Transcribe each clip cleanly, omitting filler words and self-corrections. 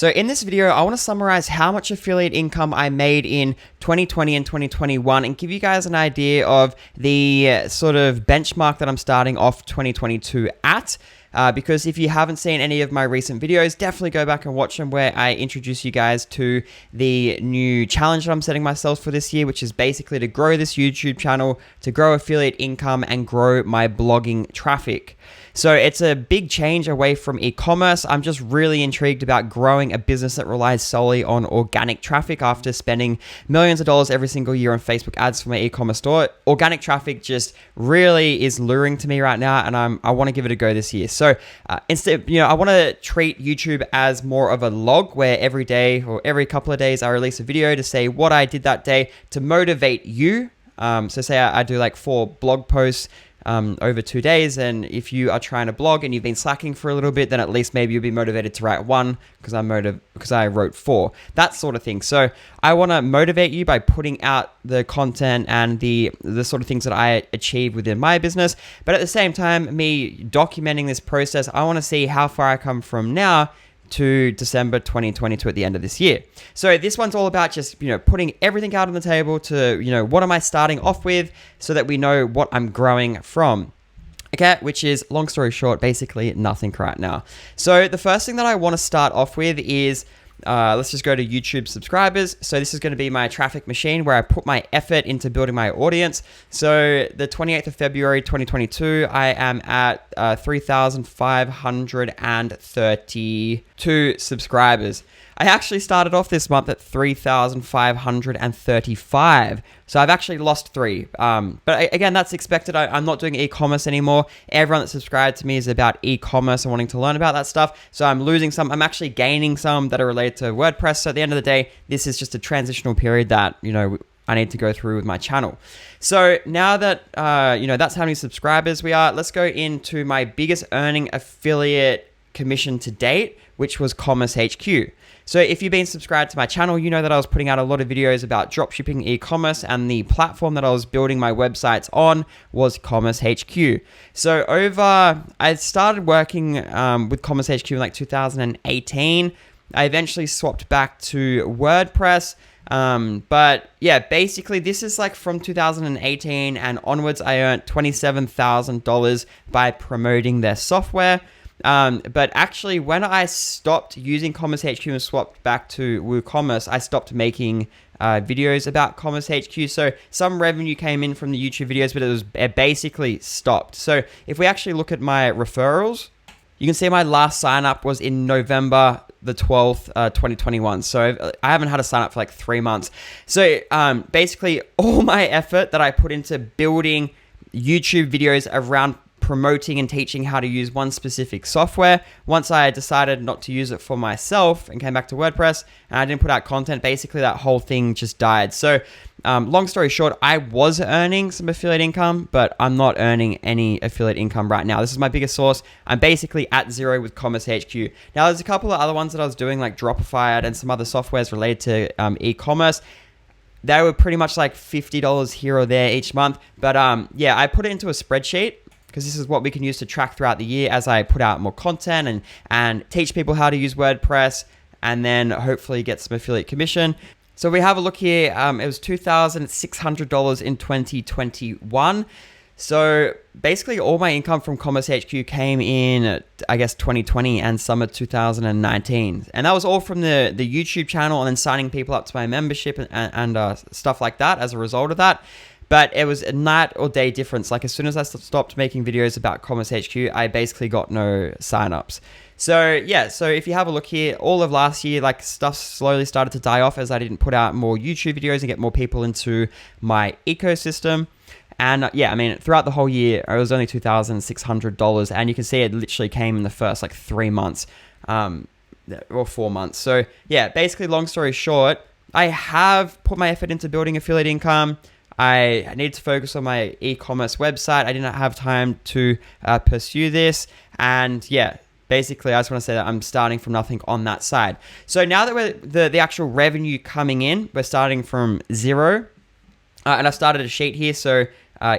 So in this video, I want to summarize how much affiliate income I made in 2020 and 2021 and give you guys an idea of the sort of benchmark that I'm starting off 2022 at. Because if you haven't seen any of my recent videos, definitely go back and watch them where I introduce you guys to the new challenge that I'm setting myself for this year, which is basically to grow this YouTube channel, to grow affiliate income and grow my blogging traffic. So it's a big change away from e-commerce. I'm just really intrigued about growing a business that relies solely on organic traffic after spending millions of dollars every single year on Facebook ads for my e-commerce store. Organic traffic just really is luring to me right now, and I want to give it a go this year. So instead, I want to treat YouTube as more of a log where every day or every couple of days I release a video to say what I did that day to motivate you. So say I do like 4 blog posts over 2 days, and if you are trying to blog and you've been slacking for a little bit, then at least maybe you'll be motivated to write 1 because I wrote 4, that sort of thing. So I want to motivate you by putting out the content and the sort of things that I achieve within my business, but at the same time, me documenting this process, I want to see how far I come from now to December 2022 at the end of this year. So this one's all about just, putting everything out on the table to, what am I starting off with so that we know what I'm growing from. Okay, which is, long story short, basically nothing right now. So the first thing that I want to start off with is, let's just go to YouTube subscribers. So this is going to be my traffic machine where I put my effort into building my audience. So the 28th of February, 2022, I am at 3,532 subscribers. I actually started off this month at 3,535. So I've actually lost 3. But again, that's expected. I'm not doing e-commerce anymore. Everyone that subscribed to me is about e-commerce and wanting to learn about that stuff. So I'm losing some. I'm actually gaining some that are related to WordPress. So at the end of the day, this is just a transitional period that, I need to go through with my channel. So now that, that's how many subscribers we are, let's go into my biggest earning affiliate commission to date, which was Commerce HQ. So if you've been subscribed to my channel, you know that I was putting out a lot of videos about dropshipping e-commerce, and the platform that I was building my websites on was Commerce HQ. So I started working with Commerce HQ in like 2018. I eventually swapped back to WordPress. But yeah, basically this is like from 2018 and onwards, I earned $27,000 by promoting their software. But actually when I stopped using Commerce HQ and swapped back to WooCommerce, I stopped making videos about Commerce HQ. So some revenue came in from the YouTube videos, but it basically stopped. So if we actually look at my referrals, you can see my last sign up was in November the 12th, 2021. So I haven't had a sign up for like 3 months. So basically all my effort that I put into building YouTube videos around promoting and teaching how to use one specific software, once I decided not to use it for myself and came back to WordPress and I didn't put out content, basically that whole thing just died. So long story short, I was earning some affiliate income, but I'm not earning any affiliate income right now. This is my biggest source. I'm basically at 0 with Commerce HQ. Now there's a couple of other ones that I was doing like Dropify and some other softwares related to e-commerce. They were pretty much like $50 here or there each month. But yeah, I put it into a spreadsheet, because this is what we can use to track throughout the year as I put out more content and teach people how to use WordPress, and then hopefully get some affiliate commission. So we have a look here. It was $2,600 in 2021. So basically all my income from Commerce HQ came in, I guess, 2020 and summer 2019. And that was all from the YouTube channel and then signing people up to my membership and stuff like that as a result of that. But it was a night or day difference. Like as soon as I stopped making videos about Commerce HQ, I basically got no signups. So yeah, so if you have a look here, all of last year, like stuff slowly started to die off as I didn't put out more YouTube videos and get more people into my ecosystem. And yeah, I mean, throughout the whole year, it was only $2,600. And you can see it literally came in the first like 3 months or 4 months. So yeah, basically long story short, I have put my effort into building affiliate income. I need to focus on my e-commerce website. I didn't have time to pursue this. And yeah, basically, I just want to say that I'm starting from nothing on that side. So now that the actual revenue coming in, we're starting from 0. And I've started a sheet here. So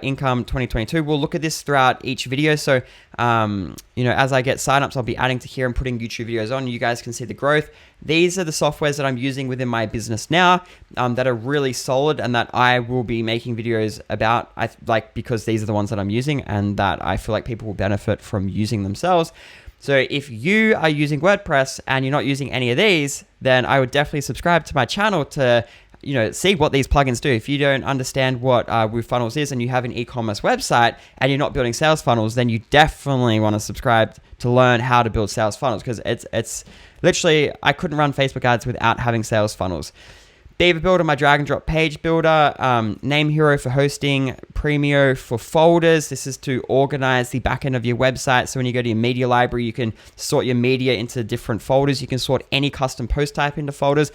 income 2022. We'll look at this throughout each video. So, as I get signups, I'll be adding to here and putting YouTube videos on. You guys can see the growth. These are the softwares that I'm using within my business now that are really solid and that I will be making videos about, because these are the ones that I'm using and that I feel like people will benefit from using themselves. So if you are using WordPress and you're not using any of these, then I would definitely subscribe to my channel to see what these plugins do. If you don't understand what WooFunnels is and you have an e-commerce website and you're not building sales funnels, then you definitely want to subscribe to learn how to build sales funnels, because it's literally, I couldn't run Facebook ads without having sales funnels. Beaver Builder, my drag and drop page builder, Name Hero for hosting, Premio for folders. This is to organize the back end of your website. So when you go to your media library, you can sort your media into different folders. You can sort any custom post type into folders.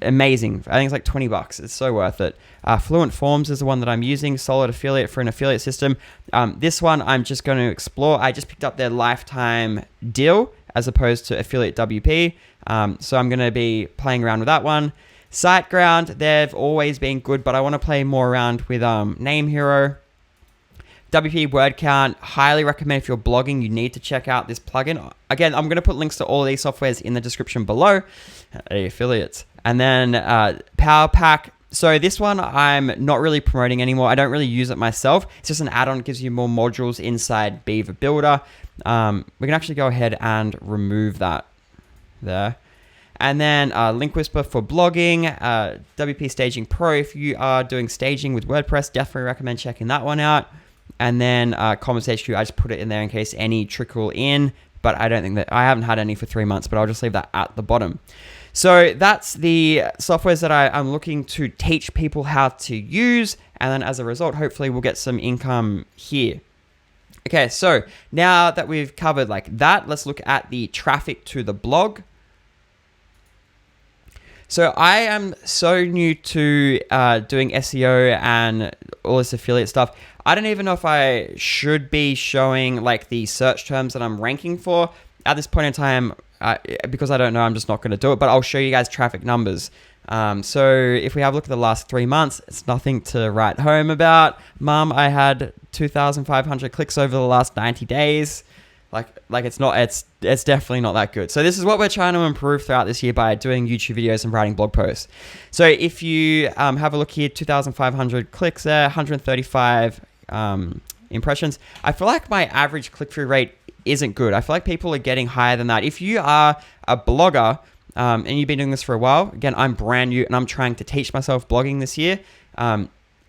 Amazing. I think it's like $20. It's so worth it. Fluent Forms is the one that I'm using. Solid Affiliate for an affiliate system. This one I'm just going to explore. I just picked up their lifetime deal as opposed to Affiliate WP. So I'm going to be playing around with that one. SiteGround, they've always been good, but I want to play more around with Name Hero. WP Word Count, highly recommend if you're blogging, you need to check out this plugin. Again, I'm going to put links to all of these softwares in the description below. Affiliates. And then Power Pack. So this one I'm not really promoting anymore. I don't really use it myself. It's just an add-on. It gives you more modules inside Beaver Builder. We can actually go ahead and remove that there. And then Link Whisper for blogging, WP Staging Pro. If you are doing staging with WordPress, definitely recommend checking that one out. And then Commerce HQ, I just put it in there in case any trickle in, but I don't think that, I haven't had any for 3 months, but I'll just leave that at the bottom. So that's the softwares that I'm looking to teach people how to use. And then as a result, hopefully we'll get some income here. Okay, so now that we've covered like that, let's look at the traffic to the blog. So I am so new to doing SEO and all this affiliate stuff. I don't even know if I should be showing like the search terms that I'm ranking for at this point in time. Because I don't know, I'm just not going to do it, but I'll show you guys traffic numbers. So if we have a look at the last 3 months, it's nothing to write home about. Mum, I had 2,500 clicks over the last 90 days. Like it's definitely not that good. So this is what we're trying to improve throughout this year by doing YouTube videos and writing blog posts. So if you have a look here, 2,500 clicks there, 135 impressions. I feel like my average click-through rate isn't good. I feel like people are getting higher than that. If you are a blogger and you've been doing this for a while, again, I'm brand new and I'm trying to teach myself blogging this year.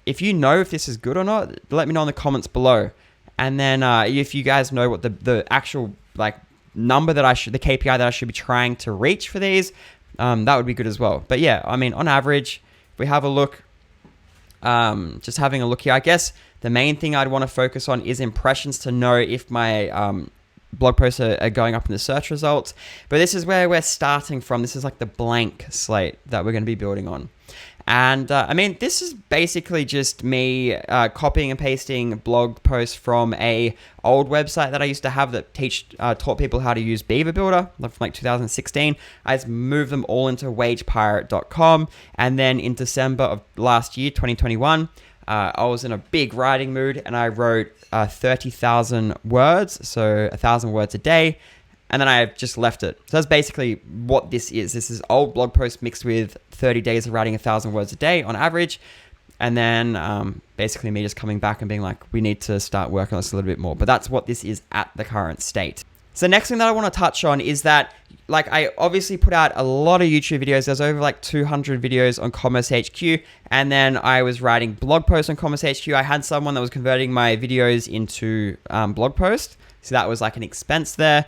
If you know if this is good or not, let me know in the comments below. And then if you guys know what the actual like number that the KPI that I should be trying to reach for these, that would be good as well. But yeah, I mean, on average, if we have a look, just having a look here, I guess the main thing I'd want to focus on is impressions to know if my blog posts are going up in the search results. But this is where we're starting from. This is like the blank slate that we're going to be building on. And I mean, this is basically just me copying and pasting blog posts from a old website that I used to have that taught people how to use Beaver Builder from like 2016. I just moved them all into wagepirate.com. And then in December of last year, 2021, I was in a big writing mood and I wrote 30,000 words, so 1,000 words a day. And then I just left it. So that's basically what this is. This is old blog post mixed with 30 days of writing 1,000 words a day on average. And then basically me just coming back and being like, we need to start working on this a little bit more. But that's what this is at the current state. So the next thing that I want to touch on is that, like, I obviously put out a lot of YouTube videos. There's over like 200 videos on Commerce HQ. And then I was writing blog posts on Commerce HQ. I had someone that was converting my videos into blog posts. So that was like an expense there.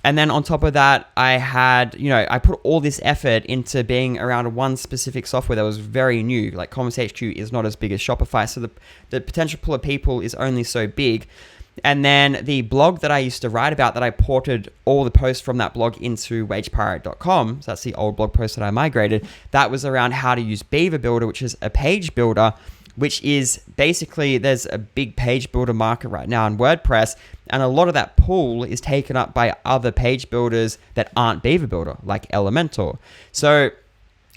And then on top of that, I had, I put all this effort into being around one specific software that was very new. Like Commerce HQ is not as big as Shopify. So the potential pool of people is only so big. And then the blog that I used to write about, that I ported all the posts from that blog into wagepirate.com. So that's the old blog post that I migrated. That was around how to use Beaver Builder, which is a page builder, which is basically, there's a big page builder market right now in WordPress. And a lot of that pool is taken up by other page builders that aren't Beaver Builder, like Elementor. So,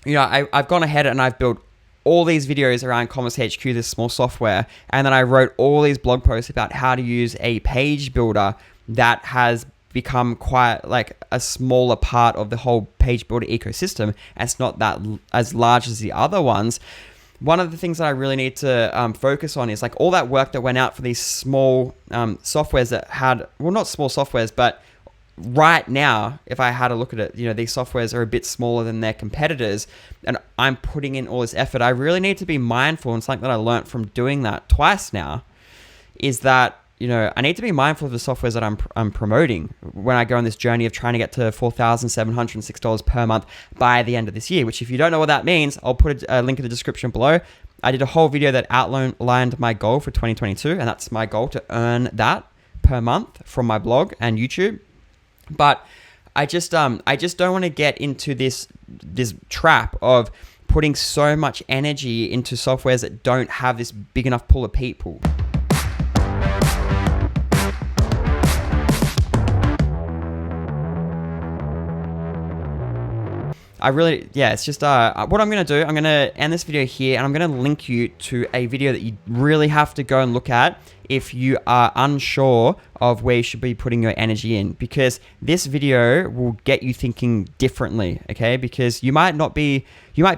I've gone ahead and I've built all these videos around Commerce HQ, this small software, and then I wrote all these blog posts about how to use a page builder that has become quite like a smaller part of the whole page builder ecosystem. And it's not that as large as the other ones. One of the things that I really need to focus on is like all that work that went out for these small softwares that had, well, not small softwares, but right now, if I had a look at it, these softwares are a bit smaller than their competitors, and I'm putting in all this effort. I really need to be mindful, and something that I learned from doing that twice now is that, I need to be mindful of the softwares that I'm promoting when I go on this journey of trying to get to $4,706 per month by the end of this year, which if you don't know what that means, I'll put a link in the description below. I did a whole video that outlined my goal for 2022, and that's my goal, to earn that per month from my blog and YouTube. But I just don't want to get into this trap of putting so much energy into softwares that don't have this big enough pool of people. It's just what I'm going to do. I'm going to end this video here, and I'm going to link you to a video that you really have to go and look at if you are unsure of where you should be putting your energy in, because this video will get you thinking differently, okay? Because you might be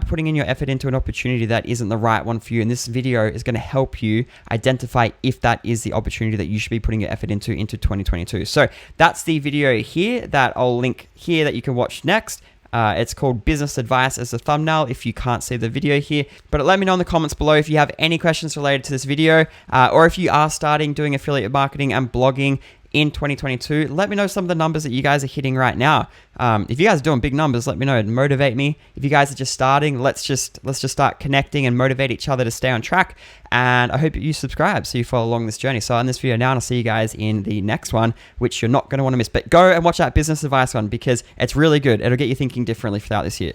putting in your effort into an opportunity that isn't the right one for you, and this video is going to help you identify if that is the opportunity that you should be putting your effort into 2022. So that's the video here that I'll link here that you can watch next. It's called Business Advice as a thumbnail if you can't see the video here. But let me know in the comments below if you have any questions related to this video, or if you are starting doing affiliate marketing and blogging in 2022. Let me know some of the numbers that you guys are hitting right now. If you guys are doing big numbers, let me know. It'd motivate me. If you guys are just starting, let's just start connecting and motivate each other to stay on track. And I hope you subscribe so you follow along this journey. So I'll end this video now, and I'll see you guys in the next one, which you're not going to want to miss. But go and watch that business advice one, because it's really good. It'll get you thinking differently throughout this year.